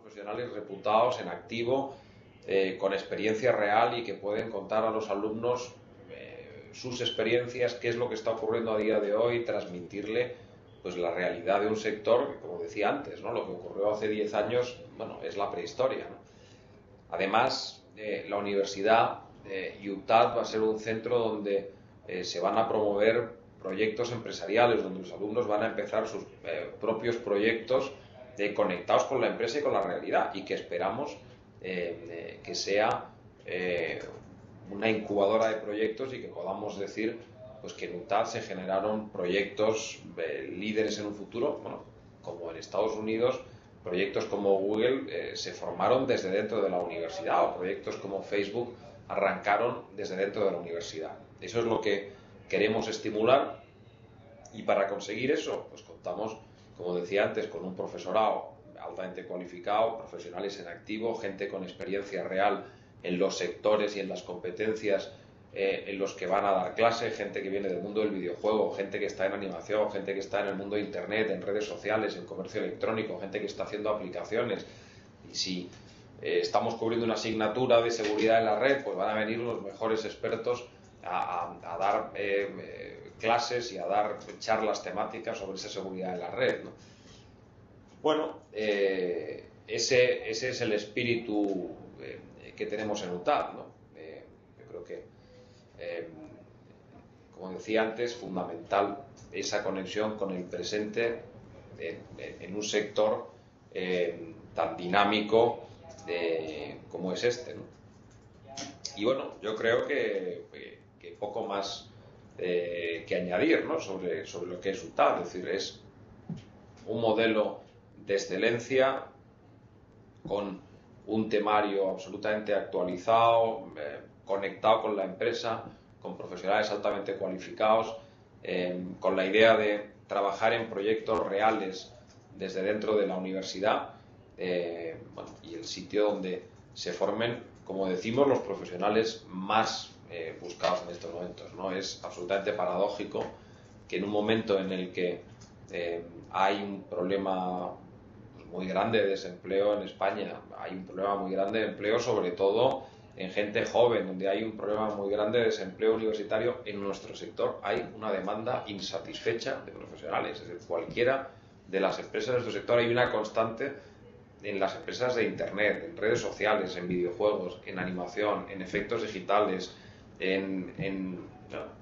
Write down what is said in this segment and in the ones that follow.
profesionales reputados en activo, con experiencia real y que pueden contar a los alumnos sus experiencias, qué es lo que está ocurriendo a día de hoy, transmitirle pues la realidad de un sector que, como decía antes, ¿no? Lo que ocurrió hace 10 años, bueno, es la prehistoria, ¿no? Además, la universidad UTAD va a ser un centro donde se van a promover proyectos empresariales, donde los alumnos van a empezar sus propios proyectos conectados con la empresa y con la realidad, y que esperamos que sea una incubadora de proyectos y que podamos decir pues que en UTAD se generaron proyectos líderes en un futuro, bueno, como en Estados Unidos. Proyectos como Google se formaron desde dentro de la universidad, o proyectos como Facebook arrancaron desde dentro de la universidad. Eso es lo que queremos estimular, y para conseguir eso pues contamos, como decía antes, con un profesorado altamente cualificado, profesionales en activo, gente con experiencia real en los sectores y en las competencias en los que van a dar clase, gente que viene del mundo del videojuego, gente que está en animación, gente que está en el mundo de internet, en redes sociales, en comercio electrónico, gente que está haciendo aplicaciones. Y si estamos cubriendo una asignatura de seguridad en la red, pues van a venir los mejores expertos a dar clases y a dar charlas temáticas sobre esa seguridad en la red, ¿no? Bueno, ese es el espíritu que tenemos en UTAD, ¿no? Yo creo que, como decía antes, fundamental esa conexión con el presente en un sector tan dinámico como es este, ¿no? Y bueno, yo creo que poco más que añadir, ¿no? sobre lo que es UTAD. Es decir, es un modelo de excelencia con un temario absolutamente actualizado, conectado con la empresa, con profesionales altamente cualificados, con la idea de trabajar en proyectos reales desde dentro de la universidad, bueno, y el sitio donde se formen, como decimos, los profesionales más buscados en estos momentos, ¿no? Es absolutamente paradójico que en un momento en el que hay un problema muy grande de desempleo en España, hay un problema muy grande de empleo, sobre todo en gente joven, donde hay un problema muy grande de desempleo universitario, en nuestro sector hay una demanda insatisfecha de profesionales. Es decir, cualquiera de las empresas de nuestro sector, hay una constante en las empresas de internet, en redes sociales, en videojuegos, en animación, en efectos digitales, en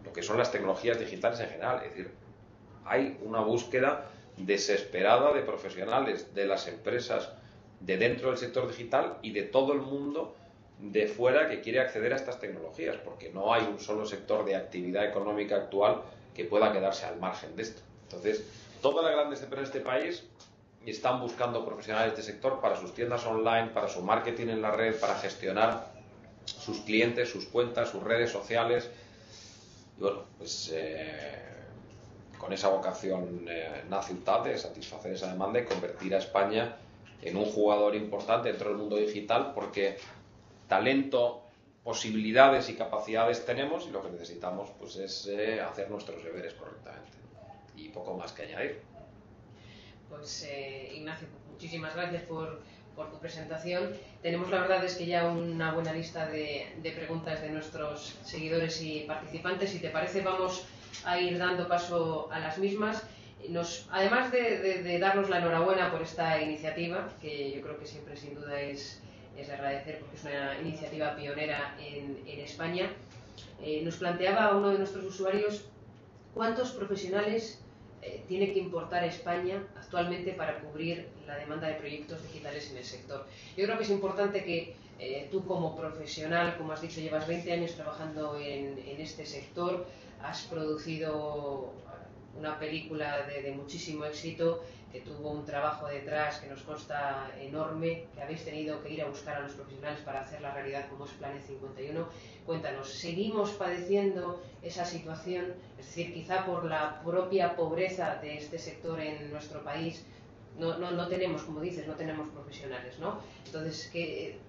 lo que son las tecnologías digitales en general. Es decir, hay una búsqueda desesperada de profesionales de las empresas de dentro del sector digital y de todo el mundo de fuera que quiere acceder a estas tecnologías, porque no hay un solo sector de actividad económica actual que pueda quedarse al margen de esto. Entonces, todas las grandes empresas de este país están buscando profesionales de este sector para sus tiendas online, para su marketing en la red, para gestionar sus clientes, sus cuentas, sus redes sociales. Y bueno, pues con esa vocación nace UTAD, de satisfacer esa demanda y convertir a España en un jugador importante dentro del mundo digital, porque talento, posibilidades y capacidades tenemos, y lo que necesitamos pues es hacer nuestros deberes correctamente, y poco más que añadir. Pues Ignacio, muchísimas gracias por tu presentación. Tenemos, la verdad es que ya una buena lista de preguntas de nuestros seguidores y participantes. Si te parece, vamos a ir dando paso a las mismas. Además de darnos la enhorabuena por esta iniciativa, que yo creo que siempre sin duda es de agradecer, porque es una iniciativa pionera en España, nos planteaba uno de nuestros usuarios cuántos profesionales tiene que importar España actualmente para cubrir la demanda de proyectos digitales en el sector. Yo creo que es importante que tú, como profesional, como has dicho, llevas 20 años trabajando en este sector, has producido una película de muchísimo éxito, que tuvo un trabajo detrás que nos consta enorme, que habéis tenido que ir a buscar a los profesionales para hacer la realidad como es Planet 51. Cuéntanos, ¿seguimos padeciendo esa situación? Es decir, quizá por la propia pobreza de este sector en nuestro país, no tenemos, como dices, no tenemos profesionales, ¿no? Entonces,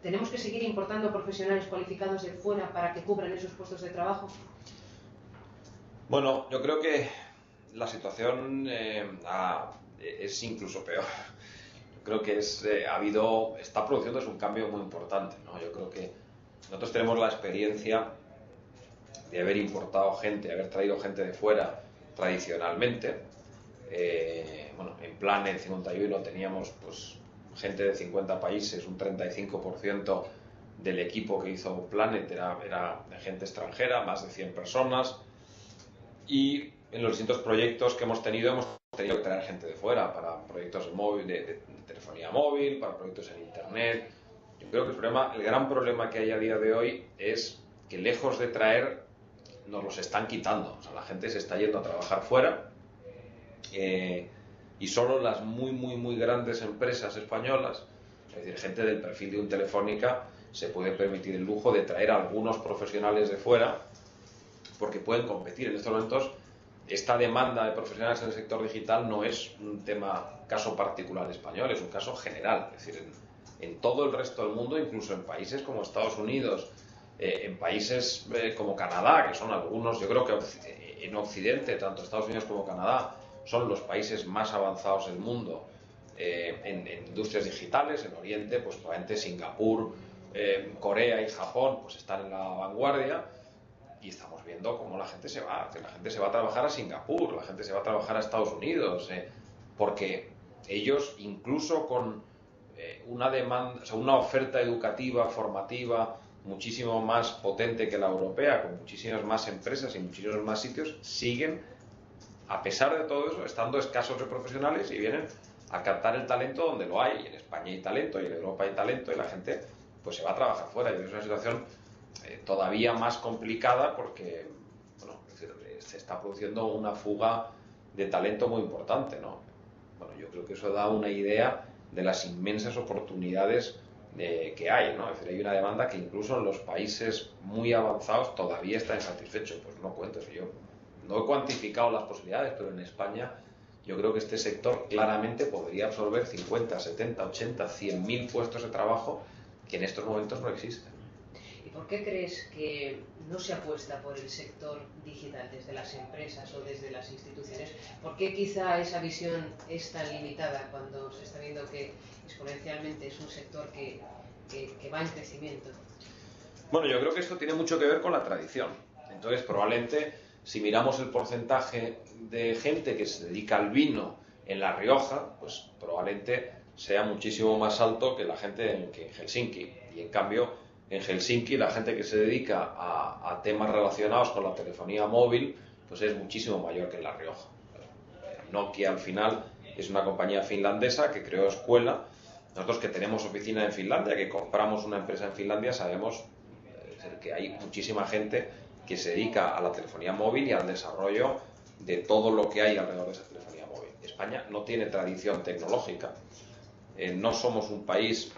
¿tenemos que seguir importando profesionales cualificados de fuera para que cubran esos puestos de trabajo? Bueno, yo creo que la situación es incluso peor. creo que está produciéndose un cambio muy importante, ¿no? Yo creo que nosotros tenemos la experiencia de haber importado gente, haber traído gente de fuera tradicionalmente. Bueno, en Planet 51 teníamos pues gente de 50 países, un 35% del equipo que hizo Planet era de gente extranjera, más de 100 personas, y en los distintos proyectos que hemos tenido que traer gente de fuera para proyectos de telefonía móvil, para proyectos en internet. Yo creo que el gran problema que hay a día de hoy es que lejos de traer, nos los están quitando. O sea, la gente se está yendo a trabajar fuera, y solo las muy grandes empresas españolas, es decir, gente del perfil de un Telefónica, se puede permitir el lujo de traer a algunos profesionales de fuera, porque pueden competir. En estos momentos, esta demanda de profesionales en el sector digital no es un caso particular español, es un caso general. Es decir, en todo el resto del mundo, incluso en países como Estados Unidos, en países como Canadá, que son algunos, yo creo que en Occidente, tanto Estados Unidos como Canadá, son los países más avanzados del mundo en industrias digitales. En Oriente, pues probablemente Singapur, Corea y Japón pues están en la vanguardia, y estamos viendo cómo la gente se va a trabajar a Singapur, la gente se va a trabajar a Estados Unidos, porque ellos, incluso con una demanda, o sea, una oferta educativa, formativa, muchísimo más potente que la europea, con muchísimas más empresas y muchísimos más sitios, siguen, a pesar de todo eso, estando escasos de profesionales, y vienen a captar el talento donde lo hay. Y en España hay talento, y en Europa hay talento, y la gente pues se va a trabajar fuera. Y es una situación todavía más complicada, porque bueno, se está produciendo una fuga de talento muy importante, ¿no? Bueno, yo creo que eso da una idea de las inmensas oportunidades que hay, ¿no? Es decir, hay una demanda que incluso en los países muy avanzados todavía está insatisfecho. Pues no cuentes, yo no he cuantificado las posibilidades, pero en España yo creo que este sector claramente podría absorber 50, 70, 80, 100.000 puestos de trabajo que en estos momentos no existen. ¿Y por qué crees que no se apuesta por el sector digital desde las empresas o desde las instituciones? ¿Por qué quizá esa visión es tan limitada cuando se está viendo que exponencialmente es un sector que va en crecimiento? Bueno, yo creo que esto tiene mucho que ver con la tradición. Entonces, probablemente, si miramos el porcentaje de gente que se dedica al vino en La Rioja, pues probablemente sea muchísimo más alto que la gente que en Helsinki. Y en cambio, en Helsinki la gente que se dedica a temas relacionados con la telefonía móvil pues es muchísimo mayor que en La Rioja. Nokia, al final, es una compañía finlandesa que creó escuela. Nosotros, que tenemos oficina en Finlandia, que compramos una empresa en Finlandia, sabemos que hay muchísima gente que se dedica a la telefonía móvil y al desarrollo de todo lo que hay alrededor de esa telefonía móvil. España no tiene tradición tecnológica. No somos un país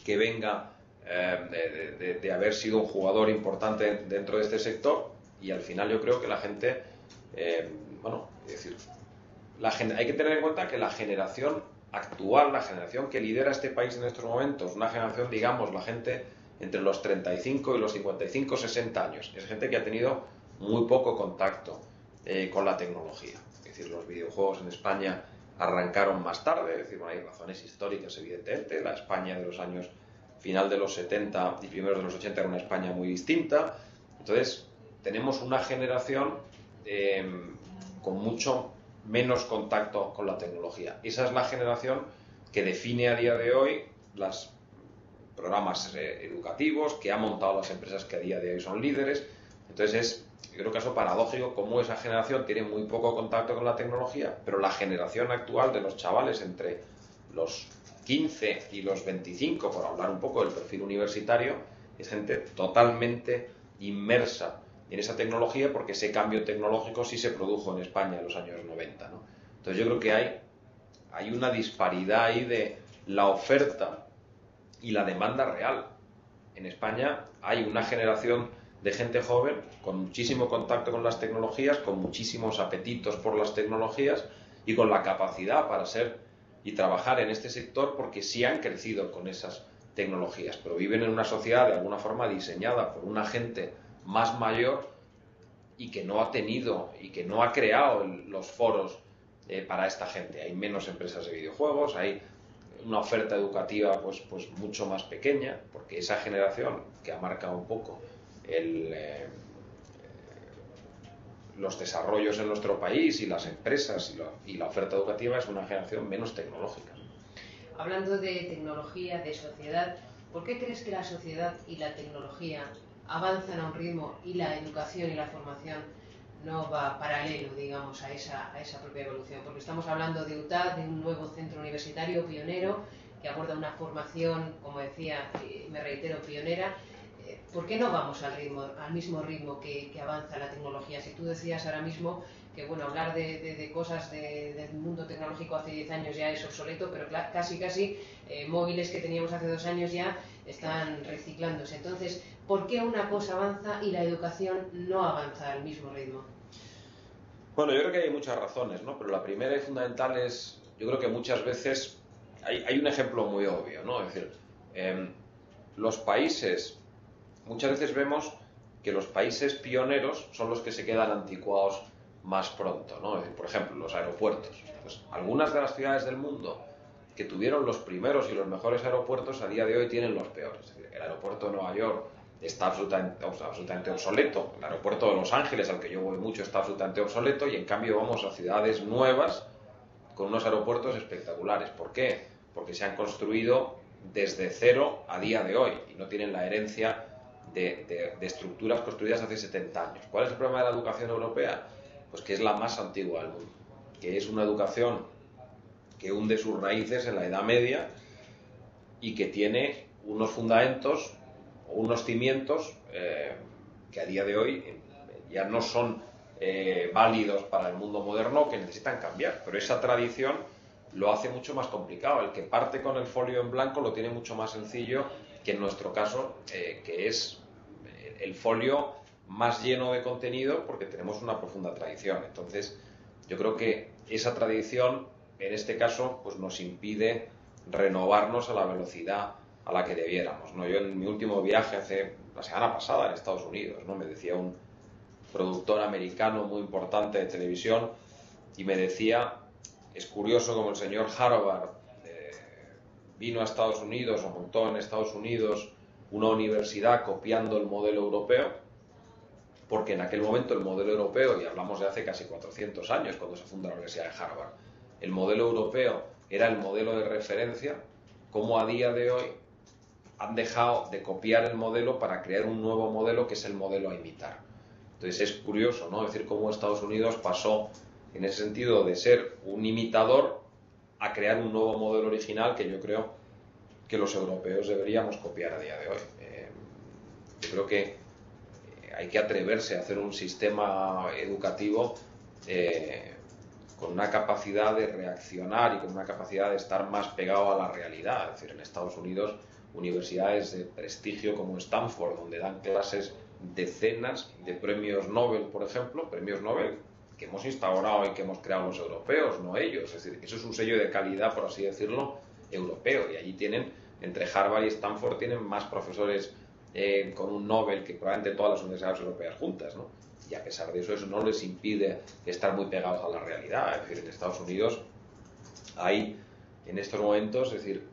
que venga de haber sido un jugador importante dentro de este sector, y al final yo creo que la gente, bueno, es decir, hay que tener en cuenta que la generación actual, la generación que lidera este país en estos momentos, una generación, digamos, la gente entre los 35 y los 55, 60 años, es gente que ha tenido muy poco contacto con la tecnología. Es decir, los videojuegos en España arrancaron más tarde, es decir, bueno, hay razones históricas, evidentemente. La España de los años final de los 70 y primeros de los 80 era una España muy distinta. Entonces, tenemos una generación con mucho menos contacto con la tecnología. Esa es la generación que define a día de hoy los programas educativos, que ha montado las empresas que a día de hoy son líderes. Entonces, yo creo que es paradójico cómo esa generación tiene muy poco contacto con la tecnología, pero la generación actual de los chavales entre los 15 y los 25, por hablar un poco del perfil universitario, es gente totalmente inmersa en esa tecnología, porque ese cambio tecnológico sí se produjo en España en los años 90, ¿no? Entonces yo creo que hay una disparidad ahí de la oferta y la demanda real. En España hay una generación de gente joven con muchísimo contacto con las tecnologías, con muchísimos apetitos por las tecnologías y con la capacidad para ser y trabajar en este sector, porque sí han crecido con esas tecnologías, pero viven en una sociedad de alguna forma diseñada por una gente más mayor y que no ha tenido y que no ha creado los foros para esta gente. Hay menos empresas de videojuegos, hay una oferta educativa pues mucho más pequeña, porque esa generación que ha marcado un poco los desarrollos en nuestro país y las empresas y la oferta educativa es una generación menos tecnológica. Hablando de tecnología, de sociedad, ¿por qué crees que la sociedad y la tecnología avanzan a un ritmo y la educación y la formación no va paralelo, digamos, a esa propia evolución? Porque estamos hablando de UTAD, de un nuevo centro universitario pionero que aborda una formación, como decía, me reitero, pionera. ¿Por qué no vamos al mismo ritmo que avanza la tecnología? Si tú decías ahora mismo que bueno, hablar de cosas del mundo tecnológico hace 10 años ya es obsoleto, pero casi móviles que teníamos hace 2 años ya están reciclándose. Entonces, ¿por qué una cosa avanza y la educación no avanza al mismo ritmo? Bueno, yo creo que hay muchas razones, ¿no? Pero la primera y fundamental es, yo creo que muchas veces hay un ejemplo muy obvio, ¿no? Es decir, los países, muchas veces vemos que los países pioneros son los que se quedan anticuados más pronto, ¿no? Es decir, por ejemplo, los aeropuertos. Pues algunas de las ciudades del mundo que tuvieron los primeros y los mejores aeropuertos a día de hoy tienen los peores. Es decir, el aeropuerto de Nueva York está absolutamente obsoleto, el aeropuerto de Los Ángeles, al que yo voy mucho, está absolutamente obsoleto, y en cambio vamos a ciudades nuevas con unos aeropuertos espectaculares. ¿Por qué? Porque se han construido desde cero a día de hoy y no tienen la herencia de estructuras construidas hace 70 años. ¿Cuál es el problema de la educación europea? Pues que es la más antigua del mundo, que es una educación que hunde sus raíces en la Edad Media y que tiene unos fundamentos o unos cimientos que a día de hoy ya no son válidos para el mundo moderno, que necesitan cambiar. Pero esa tradición lo hace mucho más complicado. El que parte con el folio en blanco lo tiene mucho más sencillo que en nuestro caso, que es el folio más lleno de contenido porque tenemos una profunda tradición. Entonces, yo creo que esa tradición, en este caso, pues nos impide renovarnos a la velocidad a la que debiéramos, ¿no? Yo en mi último viaje la semana pasada en Estados Unidos, ¿no? Me decía un productor americano muy importante de televisión y me decía, es curioso como el señor Harvard vino a Estados Unidos o montó en Estados Unidos una universidad copiando el modelo europeo, porque en aquel momento el modelo europeo, y hablamos de hace casi 400 años cuando se funda la Universidad de Harvard, el modelo europeo era el modelo de referencia, como a día de hoy han dejado de copiar el modelo para crear un nuevo modelo que es el modelo a imitar. Entonces es curioso, ¿no? Es decir, cómo Estados Unidos pasó en ese sentido de ser un imitador a crear un nuevo modelo original que yo creo que los europeos deberíamos copiar a día de hoy. Yo creo que hay que atreverse a hacer un sistema educativo con una capacidad de reaccionar y con una capacidad de estar más pegado a la realidad. Es decir, en Estados Unidos, universidades de prestigio como Stanford, donde dan clases decenas de premios Nobel, por ejemplo, premios Nobel que hemos instaurado y que hemos creado los europeos, no ellos. Es decir, eso es un sello de calidad, por así decirlo, europeo. Y allí tienen, entre Harvard y Stanford, tienen más profesores con un Nobel que probablemente todas las universidades europeas juntas, ¿no? Y a pesar de eso, eso no les impide estar muy pegados a la realidad. Es decir, en Estados Unidos hay, en estos momentos, es decir,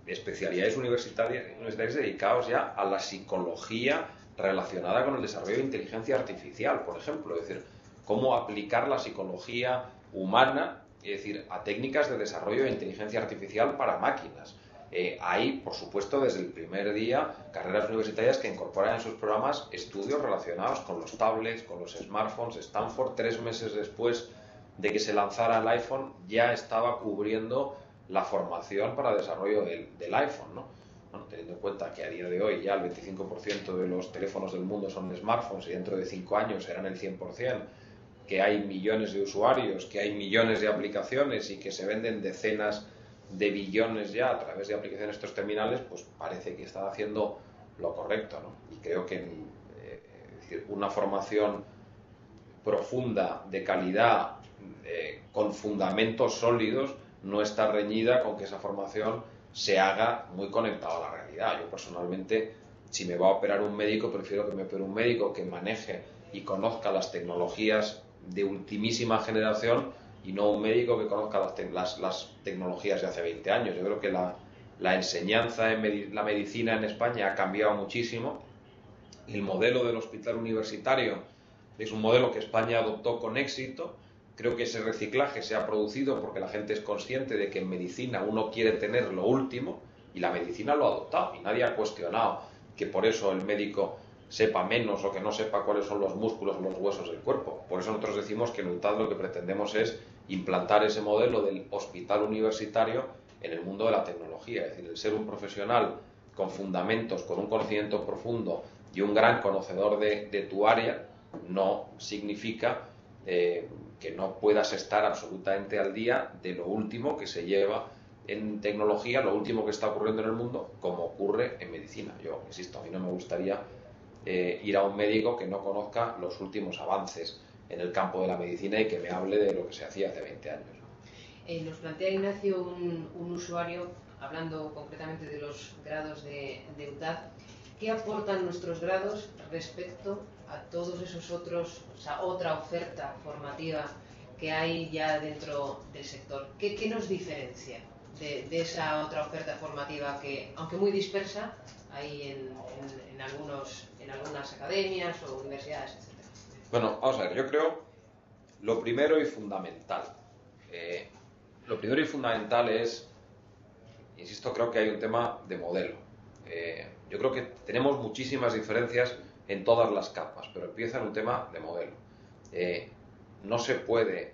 especialidades universitarias dedicadas ya a la psicología relacionada con el desarrollo de inteligencia artificial, por ejemplo. Es decir, cómo aplicar la psicología humana, es decir, a técnicas de desarrollo de inteligencia artificial para máquinas. Hay, por supuesto, desde el primer día, carreras universitarias que incorporan en sus programas estudios relacionados con los tablets, con los smartphones. Stanford, 3 meses después de que se lanzara el iPhone, ya estaba cubriendo la formación para el desarrollo del iPhone, ¿no? Bueno, teniendo en cuenta que a día de hoy ya el 25% de los teléfonos del mundo son smartphones y dentro de 5 años serán el 100%, que hay millones de usuarios, que hay millones de aplicaciones y que se venden decenas de billones ya a través de aplicaciones estos terminales, pues parece que están haciendo lo correcto, ¿no? Y creo que es decir, una formación profunda, de calidad, con fundamentos sólidos, no está reñida con que esa formación se haga muy conectada a la realidad. Yo personalmente, si me va a operar un médico, prefiero que me opere un médico que maneje y conozca las tecnologías de ultimísima generación y no un médico que conozca las tecnologías de hace 20 años. Yo creo que la enseñanza en la medicina en España ha cambiado muchísimo. El modelo del hospital universitario es un modelo que España adoptó con éxito. Creo que ese reciclaje se ha producido porque la gente es consciente de que en medicina uno quiere tener lo último y la medicina lo ha adoptado y nadie ha cuestionado que por eso el médico sepa menos o que no sepa cuáles son los músculos o los huesos del cuerpo. Por eso nosotros decimos que en UNTAD lo que pretendemos es implantar ese modelo del hospital universitario en el mundo de la tecnología. Es decir, el ser un profesional con fundamentos, con un conocimiento profundo y un gran conocedor de tu área no significa que no puedas estar absolutamente al día de lo último que se lleva en tecnología, lo último que está ocurriendo en el mundo, como ocurre en medicina. Yo insisto, a mí no me gustaría ir a un médico que no conozca los últimos avances en el campo de la medicina y que me hable de lo que se hacía hace 20 años. Nos plantea Ignacio un usuario, hablando concretamente de los grados de UNTAD, ¿qué aportan nuestros grados respecto a todos esos otros, o sea, otra oferta formativa que hay ya dentro del sector? ¿Qué nos diferencia de esa otra oferta formativa que, aunque muy dispersa, hay en algunas academias o universidades, etcétera? Bueno, vamos a ver, yo creo lo primero y fundamental es, insisto, creo que hay un tema de modelo. Yo creo que tenemos muchísimas diferencias en todas las capas, pero empieza en un tema de modelo. No se puede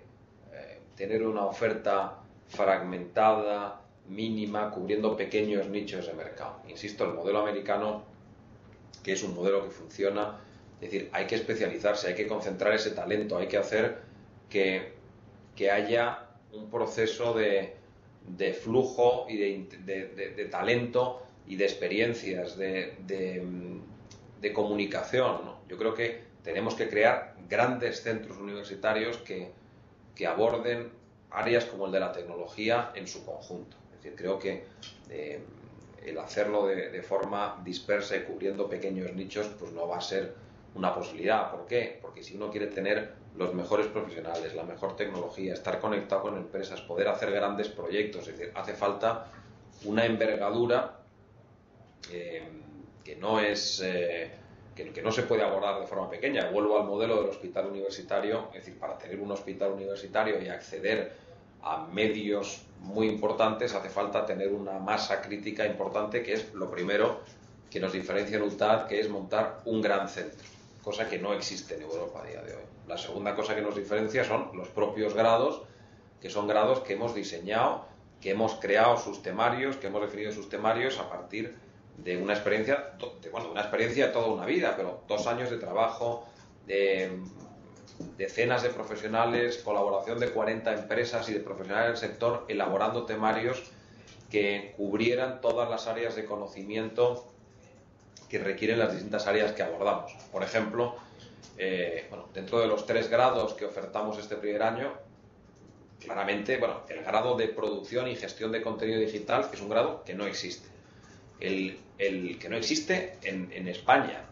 tener una oferta fragmentada, mínima, cubriendo pequeños nichos de mercado. Insisto, el modelo americano, que es un modelo que funciona, es decir, hay que especializarse, hay que concentrar ese talento, hay que hacer que haya un proceso de flujo y de talento y de experiencias, de comunicación, ¿no? Yo creo que tenemos que crear grandes centros universitarios que aborden áreas como el de la tecnología en su conjunto. Es decir, creo que el hacerlo de forma dispersa y cubriendo pequeños nichos, pues no va a ser una posibilidad. ¿Por qué? Porque si uno quiere tener los mejores profesionales, la mejor tecnología, estar conectado con empresas, poder hacer grandes proyectos, es decir, hace falta una envergadura que no es que no se puede abordar de forma pequeña. Vuelvo al modelo del hospital universitario, es decir, para tener un hospital universitario y acceder a medios muy importantes hace falta tener una masa crítica importante, que es lo primero que nos diferencia en UNTAD, que es montar un gran centro, cosa que no existe en Europa a día de hoy. La segunda cosa que nos diferencia son los propios grados, que son grados que hemos diseñado, que hemos creado sus temarios, que hemos definido sus temarios a partir de una experiencia, una experiencia de toda una vida, pero 2 años de trabajo, de decenas de profesionales, colaboración de 40 empresas y de profesionales del sector, elaborando temarios que cubrieran todas las áreas de conocimiento que requieren las distintas áreas que abordamos. Por ejemplo, dentro de los 3 grados que ofertamos este primer año, claramente, el grado de producción y gestión de contenido digital es un grado que no existe. El que no existe en España,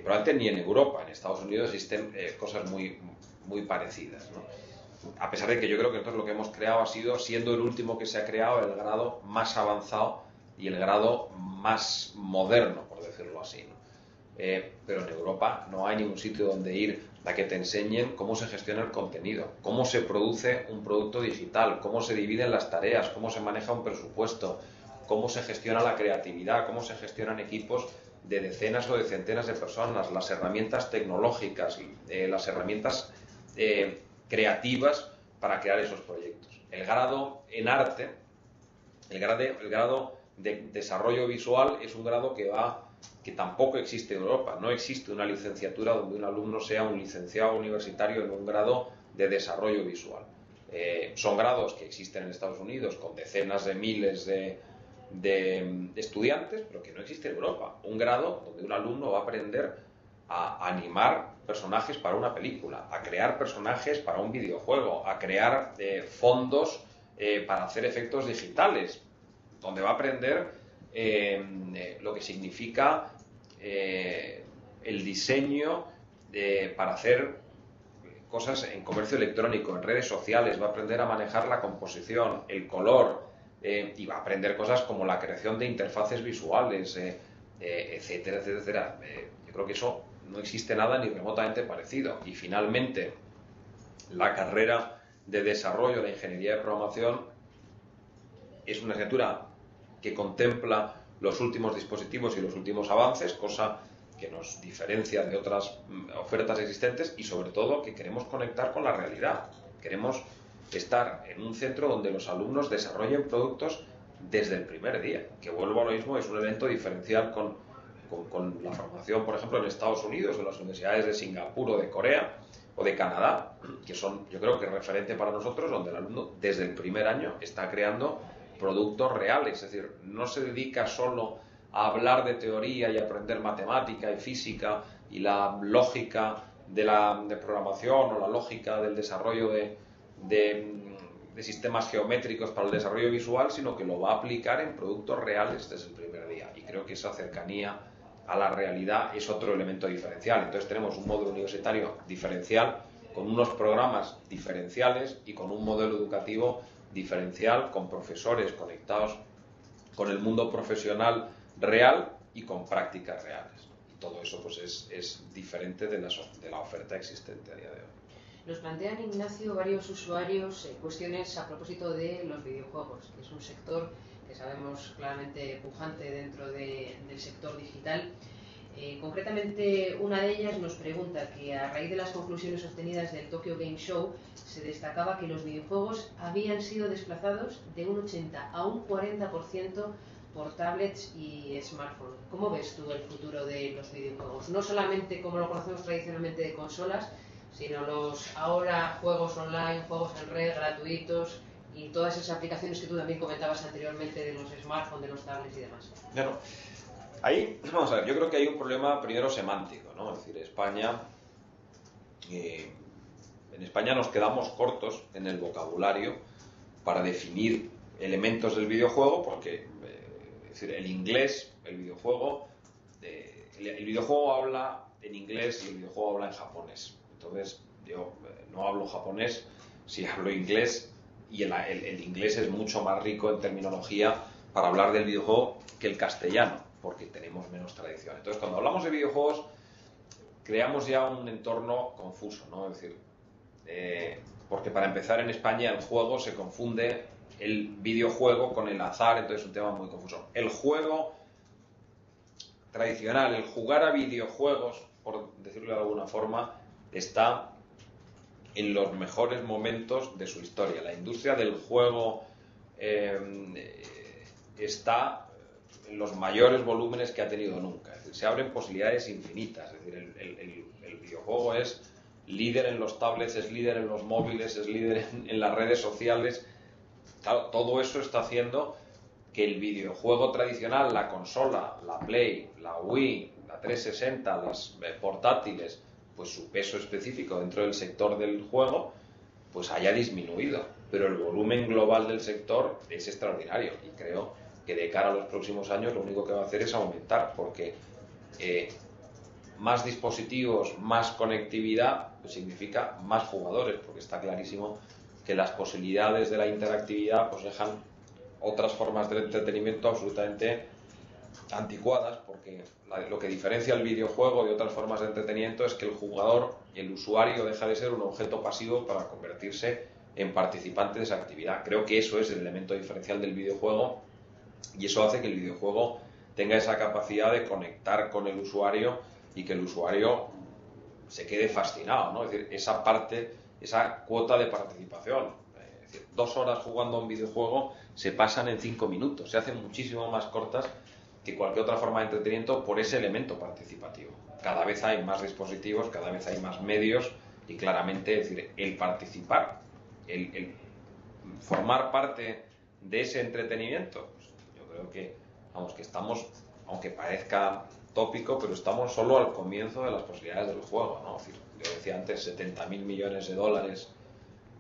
probablemente ni en Europa. En Estados Unidos existen cosas muy, muy parecidas, ¿no? A pesar de que yo creo que nosotros lo que hemos creado ha sido, siendo el último que se ha creado, el grado más avanzado y el grado más moderno, por decirlo así, ¿no? Pero en Europa no hay ningún sitio donde ir a que te enseñen cómo se gestiona el contenido, cómo se produce un producto digital, cómo se dividen las tareas, cómo se maneja un presupuesto, cómo se gestiona la creatividad, cómo se gestionan equipos de decenas o de centenas de personas, las herramientas tecnológicas, las herramientas creativas para crear esos proyectos. El grado en arte, el grado de desarrollo visual es un grado que tampoco existe en Europa. No existe una licenciatura donde un alumno sea un licenciado universitario en un grado de desarrollo visual. Son grados que existen en Estados Unidos con decenas de miles de estudiantes, pero que no existe en Europa. Un grado donde un alumno va a aprender a animar personajes para una película, a crear personajes para un videojuego, a crear fondos para hacer efectos digitales, donde va a aprender lo que significa el diseño para hacer cosas en comercio electrónico, en redes sociales, va a aprender a manejar la composición, el color, y va a aprender cosas como la creación de interfaces visuales, etcétera, etcétera, etcétera. Yo creo que eso no existe nada ni remotamente parecido. Y finalmente, la carrera de desarrollo, la ingeniería de programación, es una asignatura que contempla los últimos dispositivos y los últimos avances, cosa que nos diferencia de otras ofertas existentes y sobre todo que queremos conectar con la realidad. Queremos estar en un centro donde los alumnos desarrollen productos desde el primer día, que vuelvo a lo mismo, es un elemento diferencial con la formación, por ejemplo, en Estados Unidos, en las universidades de Singapur o de Corea o de Canadá, que son, yo creo que referente para nosotros, donde el alumno desde el primer año está creando productos reales, es decir, no se dedica solo a hablar de teoría y aprender matemática y física y la lógica de programación o la lógica del desarrollo de sistemas geométricos para el desarrollo visual, sino que lo va a aplicar en productos reales desde el primer día. Y creo que esa cercanía a la realidad es otro elemento diferencial. Entonces tenemos un modelo universitario diferencial, con unos programas diferenciales y con un modelo educativo diferencial, con profesores conectados con el mundo profesional real y con prácticas reales. Y todo eso pues es diferente de la oferta existente a día de hoy. Nos plantean, Ignacio, varios usuarios cuestiones a propósito de los videojuegos, que es un sector que sabemos claramente pujante dentro del sector digital. Concretamente, una de ellas nos pregunta que a raíz de las conclusiones obtenidas del Tokyo Game Show se destacaba que los videojuegos habían sido desplazados de un 80 a un 40% por tablets y smartphones. ¿Cómo ves tú el futuro de los videojuegos? No solamente como lo conocemos tradicionalmente de consolas, sino los ahora juegos online, juegos en red, gratuitos y todas esas aplicaciones que tú también comentabas anteriormente de los smartphones, de los tablets y demás. Claro. Ahí, vamos a ver, yo creo que hay un problema primero semántico, ¿no? Es decir, en España nos quedamos cortos en el vocabulario para definir elementos del videojuego, porque es decir, el inglés, el videojuego habla en inglés y el videojuego habla en japonés. Entonces, yo no hablo japonés, sí hablo inglés, y el inglés es mucho más rico en terminología para hablar del videojuego que el castellano, porque tenemos menos tradición. Entonces, cuando hablamos de videojuegos, creamos ya un entorno confuso, ¿no? Es decir, porque para empezar en España el juego se confunde el videojuego con el azar, entonces es un tema muy confuso. El juego tradicional, el jugar a videojuegos, por decirlo de alguna forma, está en los mejores momentos de su historia. La industria del juego está en los mayores volúmenes que ha tenido nunca. Es decir, se abren posibilidades infinitas. Es decir, el videojuego es líder en los tablets, es líder en los móviles, es líder en las redes sociales. Claro, todo eso está haciendo que el videojuego tradicional, la consola, la Play, la Wii, la 360, las portátiles, pues su peso específico dentro del sector del juego pues haya disminuido, pero el volumen global del sector es extraordinario y creo que de cara a los próximos años lo único que va a hacer es aumentar, porque más dispositivos, más conectividad pues significa más jugadores, porque está clarísimo que las posibilidades de la interactividad pues dejan otras formas de entretenimiento absolutamente anticuadas, porque lo que diferencia el videojuego de otras formas de entretenimiento es que el jugador y el usuario deja de ser un objeto pasivo para convertirse en participante de esa actividad. Creo que eso es el elemento diferencial del videojuego y eso hace que el videojuego tenga esa capacidad de conectar con el usuario y que el usuario se quede fascinado, ¿no? Es decir, esa parte, esa cuota de participación. Es decir, 2 horas jugando a un videojuego se pasan en 5 minutos, se hacen muchísimo más cortas que cualquier otra forma de entretenimiento por ese elemento participativo. Cada vez hay más dispositivos, cada vez hay más medios y claramente, es decir, el participar, el formar parte de ese entretenimiento, pues yo creo que, vamos, que estamos, aunque parezca tópico, pero estamos solo al comienzo de las posibilidades del juego, ¿no? Es decir, yo decía antes 70.000 millones de dólares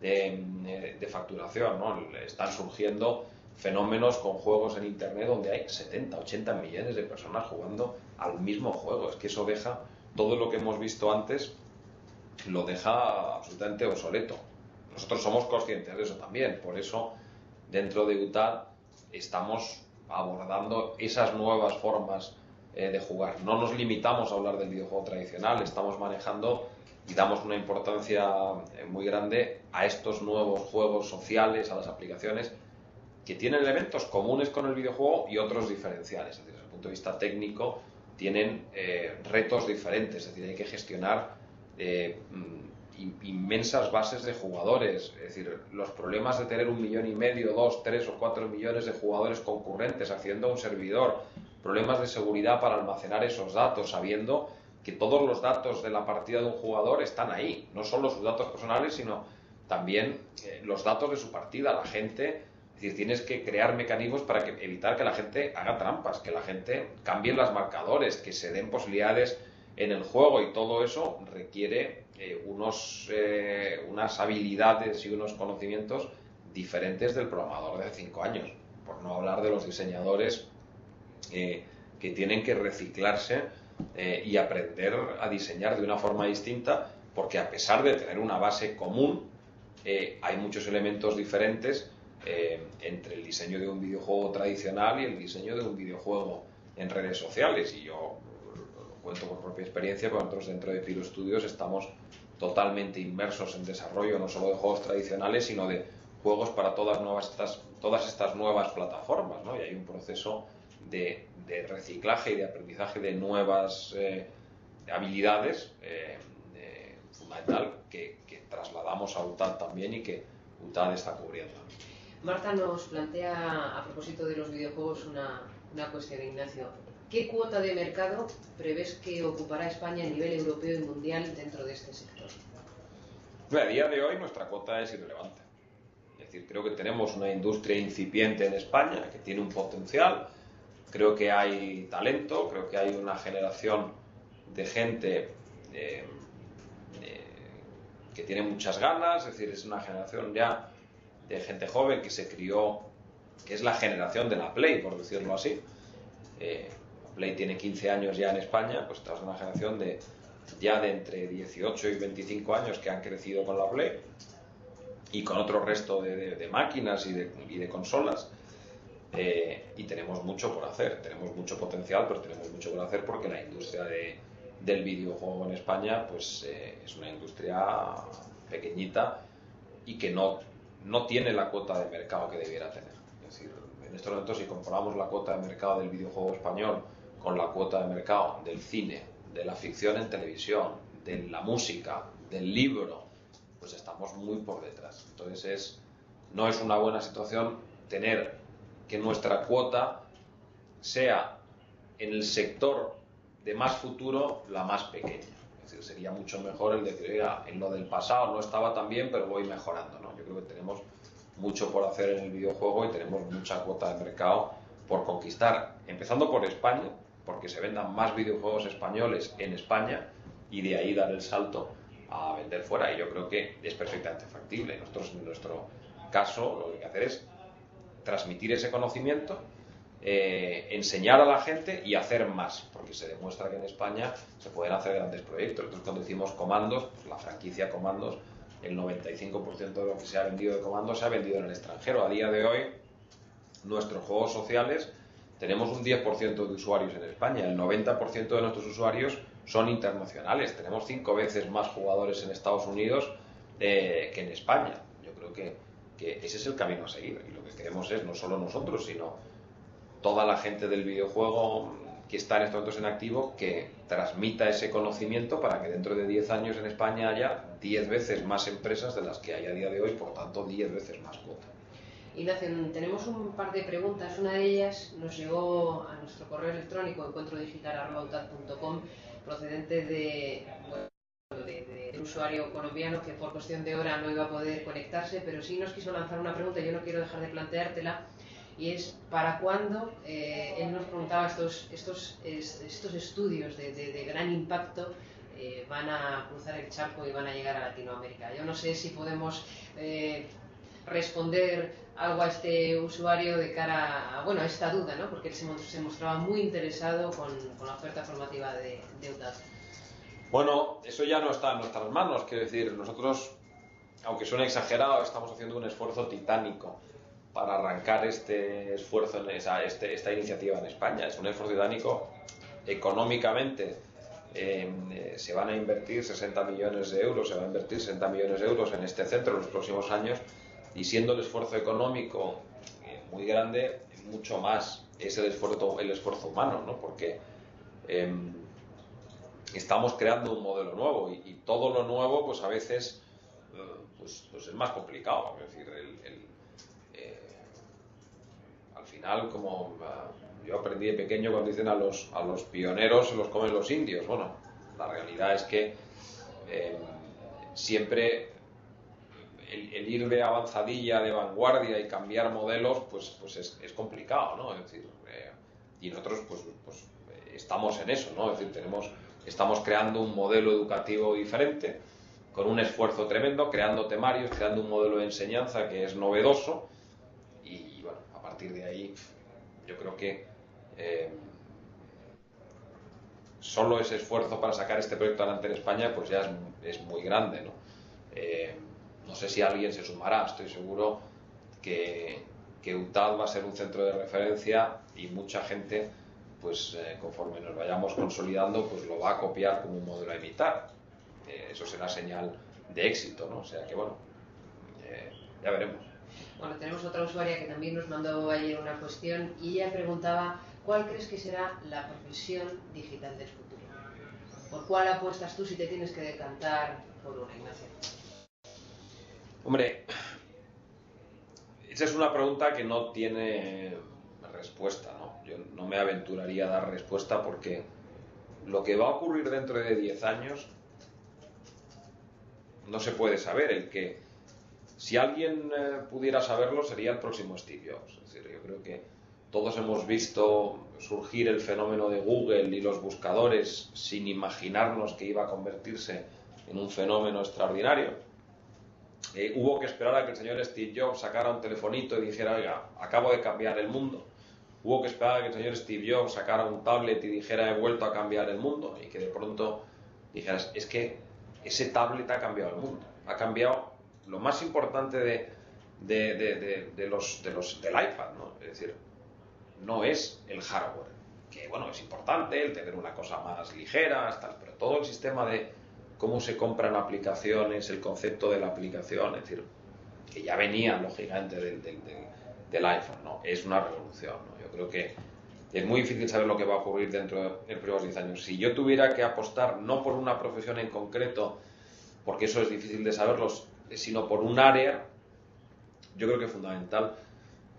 de facturación, ¿no? Están surgiendo fenómenos con juegos en internet donde hay 70, 80 millones de personas jugando al mismo juego. Es que eso deja todo lo que hemos visto antes lo deja absolutamente obsoleto. Nosotros somos conscientes de eso también, por eso dentro de UTAD estamos abordando esas nuevas formas de jugar. No nos limitamos a hablar del videojuego tradicional, estamos manejando y damos una importancia muy grande a estos nuevos juegos sociales, a las aplicaciones que tienen elementos comunes con el videojuego y otros diferenciales. Es decir, desde el punto de vista técnico tienen retos diferentes, es decir, hay que gestionar inmensas bases de jugadores, es decir, los problemas de tener 1,5 millones, 2, 3 o 4 millones de jugadores concurrentes accediendo a un servidor, problemas de seguridad para almacenar esos datos, sabiendo que todos los datos de la partida de un jugador están ahí, no solo sus datos personales, sino también los datos de su partida, la gente. Es decir, tienes que crear mecanismos para evitar que la gente haga trampas, que la gente cambie los marcadores, que se den posibilidades en el juego, y todo eso requiere unas habilidades y unos conocimientos diferentes del programador de hace 5 años, por no hablar de los diseñadores que tienen que reciclarse y aprender a diseñar de una forma distinta, porque a pesar de tener una base común, hay muchos elementos diferentes entre el diseño de un videojuego tradicional y el diseño de un videojuego en redes sociales. Y yo lo cuento por propia experiencia, porque nosotros dentro de Pyro Studios estamos totalmente inmersos en desarrollo no solo de juegos tradicionales, sino de juegos para todas estas nuevas plataformas, ¿no? Y hay un proceso de reciclaje y de aprendizaje de nuevas habilidades fundamental que trasladamos a UTAD también y que UTAD está cubriendo. Marta nos plantea, a propósito de los videojuegos, una cuestión, Ignacio. ¿Qué cuota de mercado prevés que ocupará España a nivel europeo y mundial dentro de este sector? A día de hoy nuestra cuota es irrelevante. Es decir, creo que tenemos una industria incipiente en España que tiene un potencial. Creo que hay talento, creo que hay una generación de gente que tiene muchas ganas. Es decir, es una generación ya de gente joven que se crió, que es la generación de la Play, por decirlo así. La Play tiene 15 años ya en España, pues esta es una generación ya de entre 18 y 25 años que han crecido con la Play y con otro resto de máquinas y de consolas. Y tenemos mucho por hacer, tenemos mucho potencial, pero tenemos mucho por hacer porque la industria del videojuego en España pues es una industria pequeñita y que no tiene la cuota de mercado que debiera tener. Es decir, en estos momentos, si comparamos la cuota de mercado del videojuego español con la cuota de mercado del cine, de la ficción en televisión, de la música, del libro, pues estamos muy por detrás. Entonces no es una buena situación tener que nuestra cuota sea en el sector de más futuro la más pequeña. Es decir, sería mucho mejor el decir, oiga, en lo del pasado no estaba tan bien, pero voy mejorando, ¿no? Yo creo que tenemos mucho por hacer en el videojuego y tenemos mucha cuota de mercado por conquistar, empezando por España, porque se vendan más videojuegos españoles en España y de ahí dar el salto a vender fuera. Y yo creo que es perfectamente factible. Nosotros, en nuestro caso, lo que hay que hacer es transmitir ese conocimiento, enseñar a la gente y hacer más, porque se demuestra que en España se pueden hacer grandes proyectos. Nosotros, cuando decimos Comandos, pues la franquicia Comandos, el 95% de lo que se ha vendido de Comandos se ha vendido en el extranjero. A día de hoy, nuestros juegos sociales tenemos un 10% de usuarios en España, el 90% de nuestros usuarios son internacionales, tenemos 5 veces más jugadores en Estados Unidos que en España. Yo creo que ese es el camino a seguir, y lo que queremos es no solo nosotros, sino toda la gente del videojuego que está en estos momentos en activo, que transmita ese conocimiento para que dentro de 10 años en España haya 10 veces más empresas de las que hay a día de hoy, por tanto 10 veces más cuota. Ignacio, tenemos un par de preguntas. Una de ellas nos llegó a nuestro correo electrónico encuentrodigital@utad.com, procedente de un usuario colombiano que por cuestión de hora no iba a poder conectarse, pero sí nos quiso lanzar una pregunta y yo no quiero dejar de planteártela, y es ¿para cuándo? Él nos preguntaba estos estudios de gran impacto van a cruzar el charco y van a llegar a Latinoamérica. Yo no sé si podemos responder algo a este usuario de cara a esta duda, ¿no? Porque él se mostraba muy interesado con la oferta formativa de UTAD. Bueno, eso ya no está en nuestras manos, quiero decir, nosotros, aunque suene exagerado, estamos haciendo un esfuerzo titánico para arrancar este esfuerzo, esta iniciativa en España. Es un esfuerzo titánico económicamente. Se van a invertir 60 millones de euros, se van a invertir 60 millones de euros en este centro en los próximos años, y siendo el esfuerzo económico muy grande, mucho más es el esfuerzo humano, ¿no? Porque estamos creando un modelo nuevo y todo lo nuevo pues a veces pues es más complicado. Es decir, al final, como yo aprendí de pequeño cuando dicen a los pioneros se los comen los indios. Bueno, la realidad es que siempre el ir de avanzadilla, de vanguardia y cambiar modelos pues es complicado, ¿no? Es decir, y nosotros pues estamos en eso, ¿no? Es decir, estamos creando un modelo educativo diferente, con un esfuerzo tremendo, creando temarios, creando un modelo de enseñanza que es novedoso, y bueno, a partir de ahí yo creo que solo ese esfuerzo para sacar este proyecto adelante en España pues ya es muy grande, ¿no? No sé si alguien se sumará, estoy seguro que UTAD va a ser un centro de referencia, y mucha gente pues conforme nos vayamos consolidando pues lo va a copiar como un modelo a imitar. Eso será señal de éxito, ¿no? O sea que bueno, ya veremos. Bueno, tenemos otra usuaria que también nos mandó ayer una cuestión y ella preguntaba: ¿cuál crees que será la profesión digital del futuro? ¿Por cuál apuestas tú si te tienes que decantar por una, Ignacio? Hombre, esa es una pregunta que no tiene respuesta, ¿no? Yo no me aventuraría a dar respuesta, porque lo que va a ocurrir dentro de 10 años no se puede saber. Si alguien pudiera saberlo, sería el próximo Steve Jobs. Es decir, yo creo que todos hemos visto surgir el fenómeno de Google y los buscadores sin imaginarnos que iba a convertirse en un fenómeno extraordinario. Hubo que esperar a que el señor Steve Jobs sacara un telefonito y dijera: oiga, acabo de cambiar el mundo. Hubo que esperar a que el señor Steve Jobs sacara un tablet y dijera: he vuelto a cambiar el mundo. Y que de pronto dijeras: es que ese tablet ha cambiado el mundo. Ha cambiado lo más importante del iPad, ¿no? Es decir, no es el hardware, que bueno, es importante el tener una cosa más ligera, tal, pero todo el sistema de cómo se compran aplicaciones, el concepto de la aplicación, es decir, que ya venía lógicamente del iPhone, ¿no? Es una revolución, ¿no? Yo creo que es muy difícil saber lo que va a ocurrir dentro de los próximos 10 años. Si yo tuviera que apostar, no por una profesión en concreto, porque eso es difícil de saberlo, sino por un área, yo creo que fundamental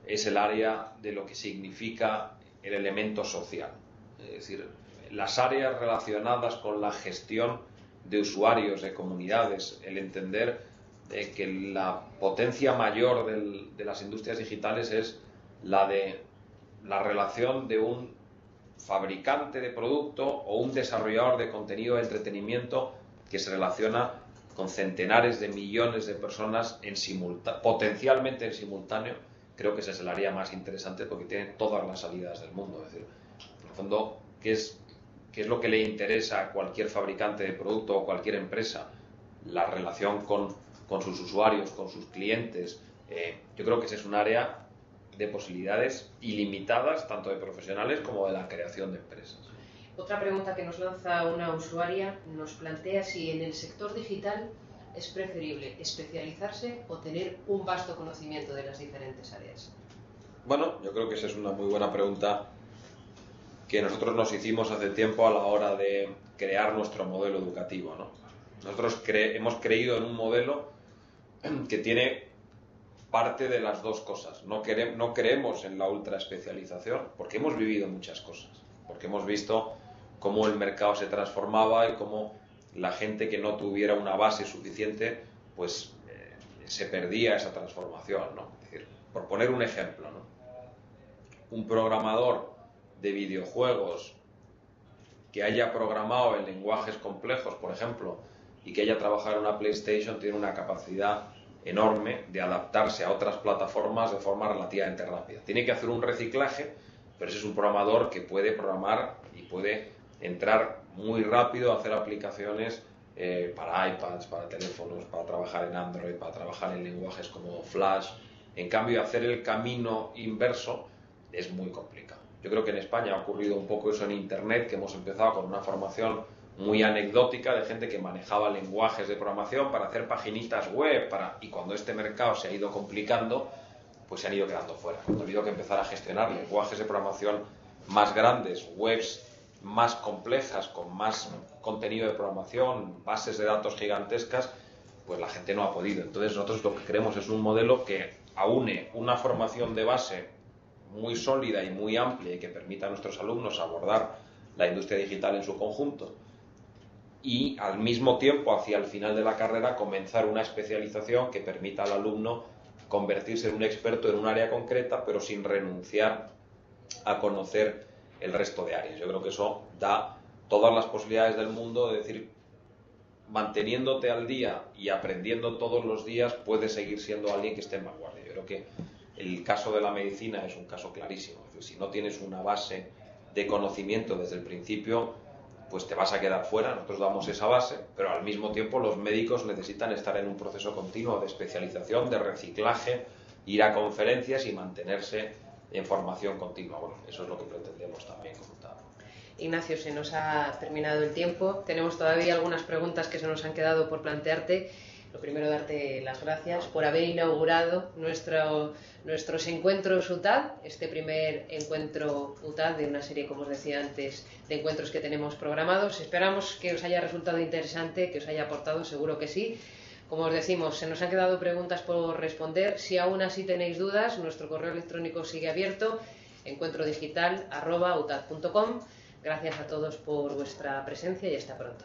es el área de lo que significa el elemento social. Es decir, las áreas relacionadas con la gestión de usuarios, de comunidades, el entender que la potencia mayor de las industrias digitales es la de la relación de un fabricante de producto o un desarrollador de contenido de entretenimiento que se relaciona con centenares de millones de personas potencialmente en simultáneo. Creo que ese es el área más interesante, porque tiene todas las salidas del mundo. Es decir, en el fondo, ¿qué es lo que le interesa a cualquier fabricante de producto o cualquier empresa? La relación con sus usuarios, con sus clientes. Yo creo que ese es un área de posibilidades ilimitadas, tanto de profesionales como de la creación de empresas. Otra pregunta que nos lanza una usuaria nos plantea si en el sector digital es preferible especializarse o tener un vasto conocimiento de las diferentes áreas. Bueno, yo creo que esa es una muy buena pregunta que nosotros nos hicimos hace tiempo a la hora de crear nuestro modelo educativo, ¿no? Nosotros hemos creído en un modelo que tiene parte de las dos cosas. No creemos en la ultraespecialización, porque hemos vivido muchas cosas, porque hemos visto cómo el mercado se transformaba y cómo la gente que no tuviera una base suficiente pues se perdía esa transformación, ¿no? Es decir, por poner un ejemplo, ¿no? Un programador de videojuegos que haya programado en lenguajes complejos, por ejemplo, y que haya trabajado en una PlayStation, tiene una capacidad enorme de adaptarse a otras plataformas de forma relativamente rápida. Tiene que hacer un reciclaje, pero ese es un programador que puede programar y puede entrar muy rápido hacer aplicaciones para iPads, para teléfonos, para trabajar en Android, para trabajar en lenguajes como Flash. En cambio, hacer el camino inverso es muy complicado. Yo creo que en España ha ocurrido un poco eso en Internet, que hemos empezado con una formación muy anecdótica de gente que manejaba lenguajes de programación para hacer paginitas web, y cuando este mercado se ha ido complicando, pues se han ido quedando fuera. Cuando ha habido que empezar a gestionar lenguajes de programación más grandes, webs más complejas, con más contenido de programación, bases de datos gigantescas, pues la gente no ha podido. Entonces nosotros lo que queremos es un modelo que aúne una formación de base muy sólida y muy amplia y que permita a nuestros alumnos abordar la industria digital en su conjunto, y al mismo tiempo, hacia el final de la carrera, comenzar una especialización que permita al alumno convertirse en un experto en un área concreta, pero sin renunciar a conocer el resto de áreas. Yo creo que eso da todas las posibilidades del mundo, de decir, manteniéndote al día y aprendiendo todos los días, puedes seguir siendo alguien que esté en vanguardia. Yo creo que el caso de la medicina es un caso clarísimo. Es decir, si no tienes una base de conocimiento desde el principio, pues te vas a quedar fuera. Nosotros damos esa base, pero al mismo tiempo los médicos necesitan estar en un proceso continuo de especialización, de reciclaje, ir a conferencias y mantenerse en formación continua. Bueno, eso es lo que pretendemos también con UTAD. Ignacio, se nos ha terminado el tiempo. Tenemos todavía algunas preguntas que se nos han quedado por plantearte. Lo primero, darte las gracias por haber inaugurado nuestros encuentros UTAD, este primer encuentro UTAD de una serie, como os decía antes, de encuentros que tenemos programados. Esperamos que os haya resultado interesante, que os haya aportado, seguro que sí. Como os decimos, se nos han quedado preguntas por responder. Si aún así tenéis dudas, nuestro correo electrónico sigue abierto, encuentrodigital@utad.com. Gracias a todos por vuestra presencia y hasta pronto.